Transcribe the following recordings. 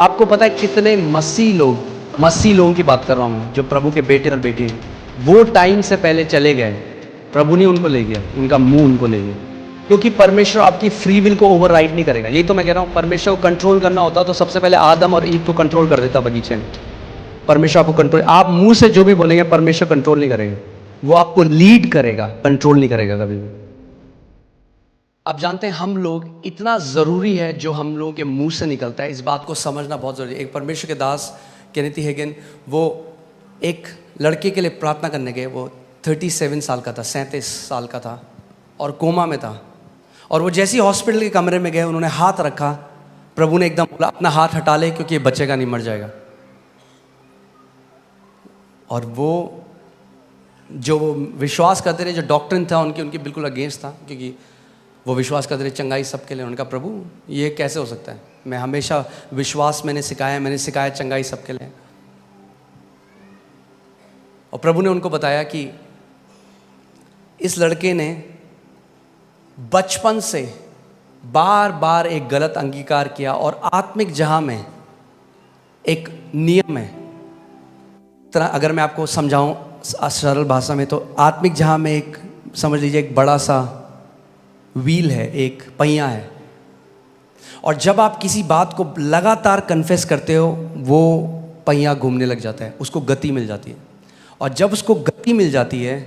आपको पता है कितने मसीह लोगों की बात कर रहा हूँ जो प्रभु के बेटे और बेटी हैं, वो टाइम से पहले चले गए। प्रभु ने उनको ले गया, उनका मुंह उनको ले गया, क्योंकि परमेश्वर आपकी फ्री विल को ओवरराइड नहीं करेगा। यही तो मैं कह रहा हूँ, परमेश्वर को कंट्रोल करना होता तो सबसे पहले आदम और ईव को कंट्रोल कर देता बगीचे में। परमेश्वर आपको कंट्रोल, आप मुंह से जो भी बोलेंगे परमेश्वर कंट्रोल नहीं करेगा, वो आपको लीड करेगा, कंट्रोल नहीं करेगा कभी भी। आप जानते हैं हम लोग, इतना ज़रूरी है जो हम लोगों के मुंह से निकलता है, इस बात को समझना बहुत ज़रूरी है। एक परमेश्वर के दास केनेथ हेगन, वो एक लड़के के लिए प्रार्थना करने गए। वो 37 साल का था, 37 साल का था और कोमा में था। और वो जैसे ही हॉस्पिटल के कमरे में गए, उन्होंने हाथ रखा, प्रभु ने एकदम बोला अपना हाथ हटा ले क्योंकि ये बचेगा नहीं, मर जाएगा। और वो जो विश्वास करते रहे, जो डॉक्टर था उनकी बिल्कुल अगेंस्ट था, क्योंकि वो विश्वास करते रहे चंगाई सबके लिए। उनका प्रभु ये कैसे हो सकता है, मैं हमेशा विश्वास मैंने सिखाया चंगाई सबके लिए। और प्रभु ने उनको बताया कि इस लड़के ने बचपन से बार बार एक गलत अंगीकार किया, और आत्मिक जहां में एक नियम है। तरह अगर मैं आपको समझाऊं सरल भाषा में, तो आत्मिक जहां में एक, समझ लीजिए एक बड़ा सा व्हील है, एक पहिया है, और जब आप किसी बात को लगातार कन्फेस करते हो, वो पहिया घूमने लग जाता है, उसको गति मिल जाती है। और जब उसको गति मिल जाती है,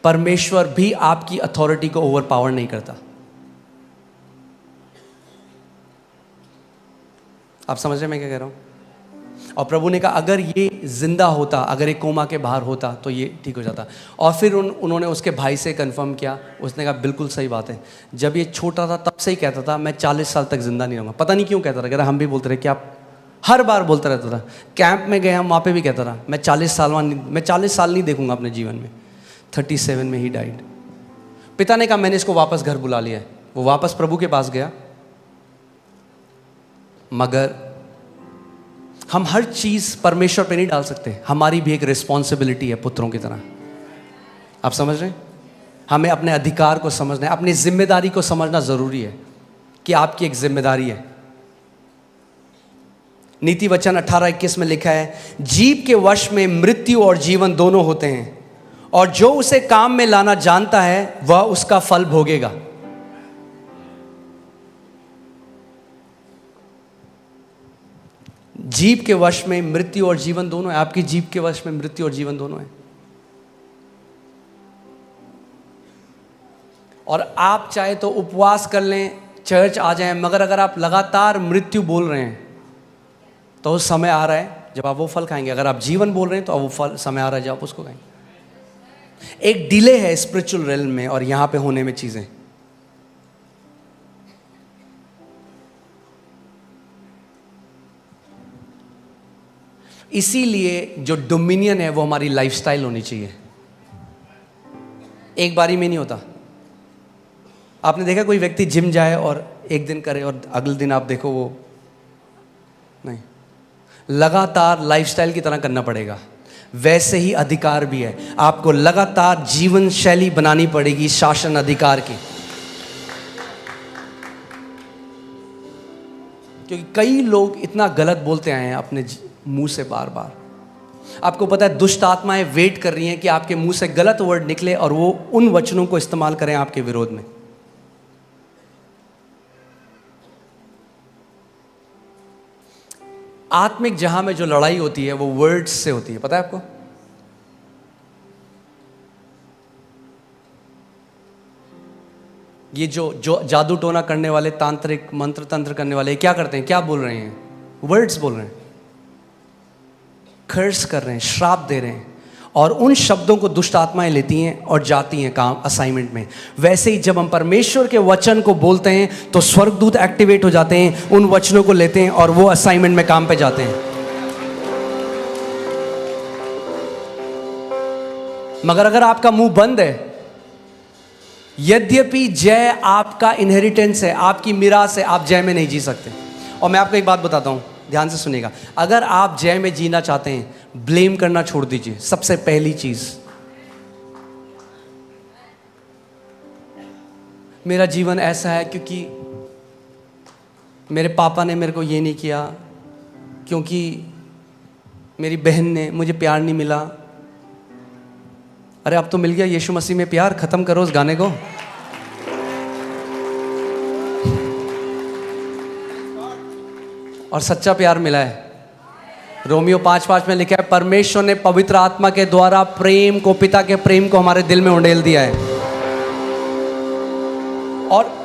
परमेश्वर भी आपकी अथॉरिटी को ओवर पावर नहीं करता। आप समझ रहे हैं मैं क्या कह रहा हूं? और प्रभु ने कहा अगर ये जिंदा होता, अगर ये कोमा के बाहर होता तो ये ठीक हो जाता। और फिर उन्होंने उसके भाई से कंफर्म किया, उसने कहा बिल्कुल सही बात है। जब ये छोटा था तब से ही कहता था मैं 40 साल तक जिंदा नहीं रहूँगा। पता नहीं क्यों कहता था, कह रहा हम भी बोलते रहे कि आप, हर बार बोलता रहता था। कैंप में गए हम, वहाँ पे भी कहता रहा मैं 40 साल नहीं देखूंगा अपने जीवन में। 37 में ही डाइड। पिता ने कहा मैंने इसको वापस घर बुला लिया है। वो वापस प्रभु के पास गया, मगर हम हर चीज परमेश्वर पे नहीं डाल सकते। हमारी भी एक रिस्पॉन्सिबिलिटी है पुत्रों की तरह। आप समझ रहे हैं? हमें अपने अधिकार को समझना है, अपनी जिम्मेदारी को समझना जरूरी है कि आपकी एक जिम्मेदारी है। नीति वचन 18:21 में लिखा है, जीव के वश में मृत्यु और जीवन दोनों होते हैं, और जो उसे काम में लाना जानता है वह उसका फल भोगेगा। जीव के वश में मृत्यु और जीवन दोनों है। आपकी जीव के वश में मृत्यु और जीवन दोनों है। और आप चाहे तो उपवास कर लें, चर्च आ जाएं, मगर अगर आप लगातार मृत्यु बोल रहे हैं तो उस समय आ रहा है जब आप वो फल खाएंगे। अगर आप जीवन बोल रहे हैं तो वो फल समय आ रहा है जब आप उसको खाएंगे। एक डिले है स्पिरिचुअल रेल्म में और यहां पे होने में चीजें। इसीलिए जो डोमिनियन है वो हमारी लाइफस्टाइल होनी चाहिए। एक बारी में नहीं होता। आपने देखा कोई व्यक्ति जिम जाए और एक दिन करे और अगले दिन आप देखो वो नहीं, लगातार लाइफस्टाइल की तरह करना पड़ेगा। वैसे ही अधिकार भी है, आपको लगातार जीवन शैली बनानी पड़ेगी शासन अधिकार की। क्योंकि कई लोग इतना गलत बोलते आए हैं अपने मुंह से बार बार। आपको पता है दुष्ट आत्माएं वेट कर रही हैं कि आपके मुंह से गलत वर्ड निकले और वो उन वचनों को इस्तेमाल करें आपके विरोध में। आत्मिक जहां में जो लड़ाई होती है वो वर्ड्स से होती है, पता है आपको? ये जो जादू टोना करने वाले, तांत्रिक मंत्र तंत्र करने वाले क्या करते हैं? क्या बोल रहे हैं? वर्ड्स बोल रहे हैं, कर्स कर रहे हैं, श्राप दे रहे हैं, और उन शब्दों को दुष्ट आत्माएं लेती हैं और जाती हैं काम असाइनमेंट में। वैसे ही जब हम परमेश्वर के वचन को बोलते हैं तो स्वर्गदूत एक्टिवेट हो जाते हैं, उन वचनों को लेते हैं और वो असाइनमेंट में काम पे जाते हैं। मगर अगर आपका मुंह बंद है, यद्यपि जय आपका इनहेरिटेंस है, आपकी मिरास है, आप जय में नहीं जी सकते। और मैं आपको एक बात बताता हूं, ध्यान से सुनिएगा। अगर आप जय में जीना चाहते हैं, ब्लेम करना छोड़ दीजिए। सबसे पहली चीज, मेरा जीवन ऐसा है क्योंकि मेरे पापा ने मेरे को ये नहीं किया, क्योंकि मेरी बहन ने मुझे प्यार नहीं मिला। अरे अब तो मिल गया यीशु मसीह में प्यार, खत्म करो उस गाने को। और सच्चा प्यार मिला है। रोमियो 5:5 में लिखा है, परमेश्वर ने पवित्र आत्मा के द्वारा प्रेम को, पिता के प्रेम को हमारे दिल में उंडेल दिया है। और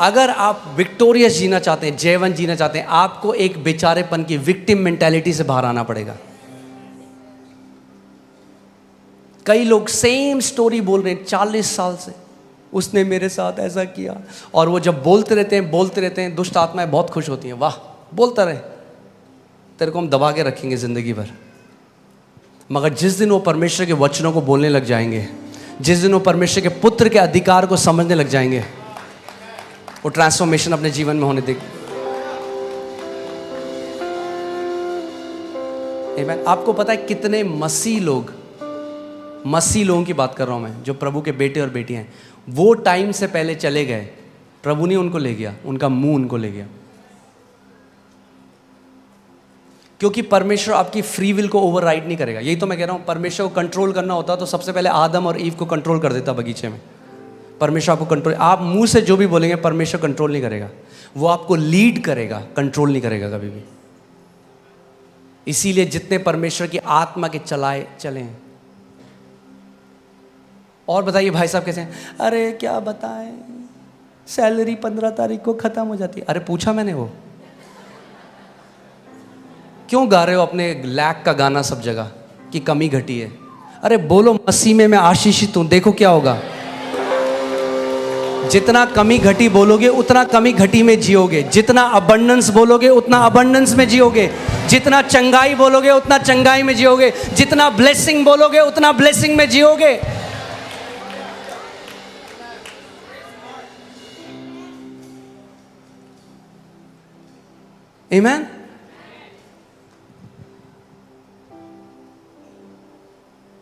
अगर आप विक्टोरियस जीना चाहते हैं, जयवंत जीना चाहते हैं, आपको एक बेचारेपन की, विक्टिम मेंटालिटी से बाहर आना पड़ेगा। कई लोग सेम स्टोरी बोल रहे हैं 40 साल से, उसने मेरे साथ ऐसा किया, और वो जब बोलते रहते हैं, दुष्ट आत्माएं बहुत खुश होती हैं, वाह बोलता रहे, तेरे को हम दबा के रखेंगे जिंदगी भर। मगर जिस दिन वो परमेश्वर के वचनों को बोलने लग जाएंगे, जिस दिन वो परमेश्वर के पुत्र के अधिकार को समझने लग जाएंगे, वो ट्रांसफॉर्मेशन अपने जीवन में होने देगी। आमीन। आपको पता है कितने मसीह लोगों की बात कर रहा हूं मैं, जो प्रभु के बेटे और बेटियां हैं, वो टाइम से पहले चले गए, प्रभु ने उनको ले गया, उनका मुंह उनको ले गया। क्योंकि परमेश्वर आपकी फ्री विल को ओवरराइड नहीं करेगा। यही तो मैं कह रहा हूं, परमेश्वर को कंट्रोल करना होता तो सबसे पहले आदम और ईव को कंट्रोल कर देता बगीचे में। परमेश्वर आपको कंट्रोल, आप मुंह से जो भी बोलेंगे परमेश्वर कंट्रोल नहीं करेगा, वो आपको लीड करेगा, कंट्रोल नहीं करेगा कभी भी। इसीलिए जितने परमेश्वर की आत्मा के चले हैं। और बताइए भाई साहब कैसे हैं? अरे क्या बताएं, सैलरी 15 तारीख को खत्म हो जाती है। अरे पूछा मैंने, वो क्यों गा रहे हो अपने लैक का गाना सब जगह कि कमी घटी है? अरे बोलो मसीह में मैं आशीषित हूं, देखो क्या होगा। जितना कमी घटी बोलोगे उतना कमी घटी में जियोगे, जितना अबंडेंस बोलोगे उतना अबंडेंस में जियोगे, जितना चंगाई बोलोगे उतना चंगाई में जियोगे, जितना ब्लेसिंग बोलोगे उतना ब्लेसिंग में जियोगे। आमीन।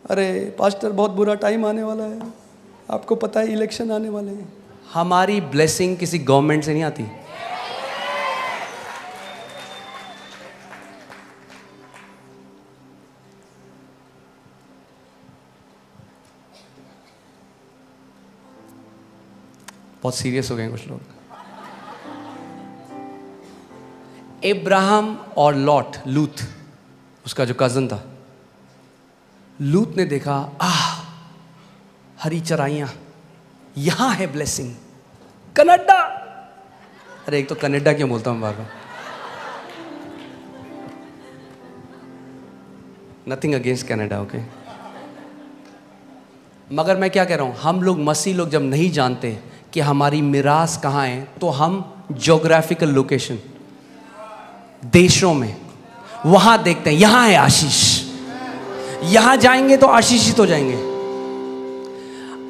अरे पास्टर बहुत बुरा टाइम आने वाला है, आपको पता है इलेक्शन आने वाले हैं। हमारी ब्लेसिंग किसी गवर्नमेंट से नहीं आती। बहुत सीरियस हो गए कुछ लोग। इब्राहिम और लूत, उसका जो कजन था, लूत ने देखा, हरी चराइयां, यहां है ब्लेसिंग। कनाडा, अरे एक तो कनाडा क्यों बोलता हूं बार बार, नथिंग अगेंस्ट कनाडा, ओके। मगर मैं क्या कह रहा हूं, हम लोग मसीह लोग जब नहीं जानते कि हमारी मिरास कहां है, तो हम ज्योग्राफिकल लोकेशन, देशों में, वहां देखते हैं यहां है आशीष, यहां जाएंगे तो आशीषित हो जाएंगे।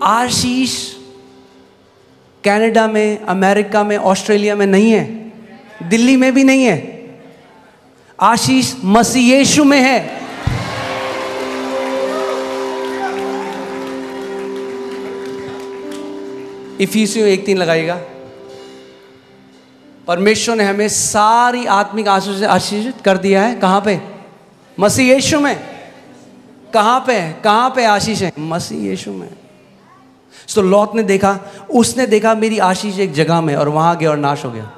आशीष कनाडा में, अमेरिका में, ऑस्ट्रेलिया में नहीं है, दिल्ली में भी नहीं है। आशीष मसीह यीशु में है। इफिसियों 1:3 लगाइएगा। परमेश्वर ने हमें सारी आत्मिक आशीष से आशीषित कर दिया है। कहां पे? मसीह यीशु में। कहां पे है? कहां पे आशीष है? मसीह यीशु में। तो लौत ने देखा, उसने देखा मेरी आशीष एक जगह में, और वहां गया और नाश हो गया।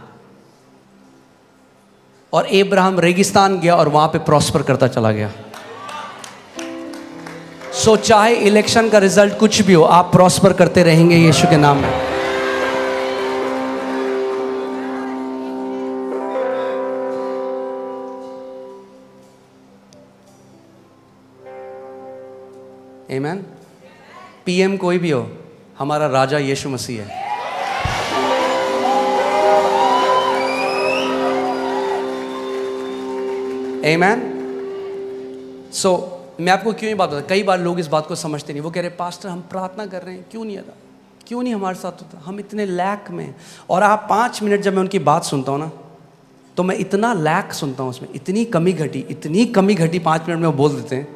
और इब्राहिम रेगिस्तान गया और वहां पे प्रॉस्पर करता चला गया। सो चाहे इलेक्शन का रिजल्ट कुछ भी हो, आप प्रॉस्पर करते रहेंगे यीशु के नाम में। आमीन। पीएम कोई भी हो, हमारा राजा यीशु मसीह है। आमीन। सो मैं आपको क्यों ये बात बता, कई बार लोग इस बात को समझते नहीं। वो कह रहे पास्टर हम प्रार्थना कर रहे हैं, क्यों नहीं आता, क्यों नहीं हमारे साथ होता, हम इतने लैक में। और आप 5 मिनट जब मैं उनकी बात सुनता हूँ ना, तो मैं इतना लैक सुनता हूँ उसमें, इतनी कमी घटी 5 मिनट में वो बोल देते हैं।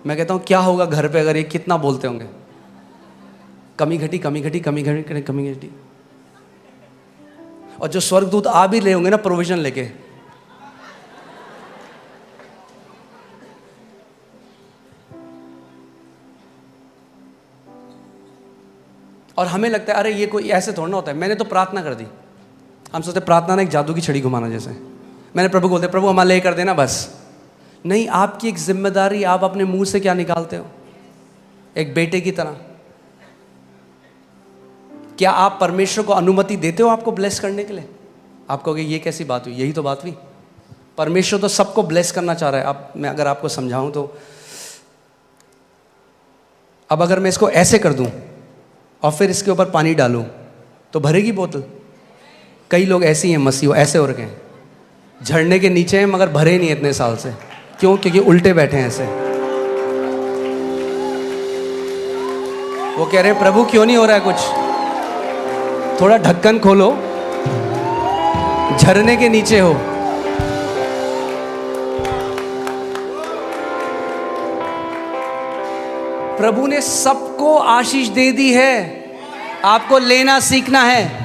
मैं कहता हूँ क्या होगा घर पे अगर ये कितना बोलते होंगे, कमी घटी। और जो स्वर्गदूत आ भी रहे होंगे ना प्रोविजन लेके, और हमें लगता है अरे ये कोई ऐसे थोड़ा ना होता है, मैंने तो प्रार्थना कर दी। हम सोचते प्रार्थना ना एक जादू की छड़ी घुमाना जैसे। मैंने प्रभु को बोलते प्रभु हमारे लिए कर देना बस। नहीं, आपकी एक जिम्मेदारी, आप अपने मुंह से क्या निकालते हो एक बेटे की तरह। क्या आप परमेश्वर को अनुमति देते हो आपको ब्लेस करने के लिए? आप कहोगे ये कैसी बात हुई? यही तो बात हुई। परमेश्वर तो सबको ब्लेस करना चाह रहा है। अब मैं अगर आपको समझाऊं तो, अब अगर मैं इसको ऐसे कर दूं और फिर इसके ऊपर पानी डालूं तो भरेगी बोतल? कई लोग ऐसे ही हैं मसीह, ऐसे हो रखे हैं, झरने के नीचे हैं मगर भरे नहीं इतने साल से। क्यों? क्योंकि उल्टे बैठे हैं ऐसे। वो कह रहे हैं प्रभु क्यों नहीं हो रहा है कुछ? थोड़ा ढक्कन खोलो, झरने के नीचे हो। प्रभु ने सबको आशीष दे दी है, आपको लेना सीखना है।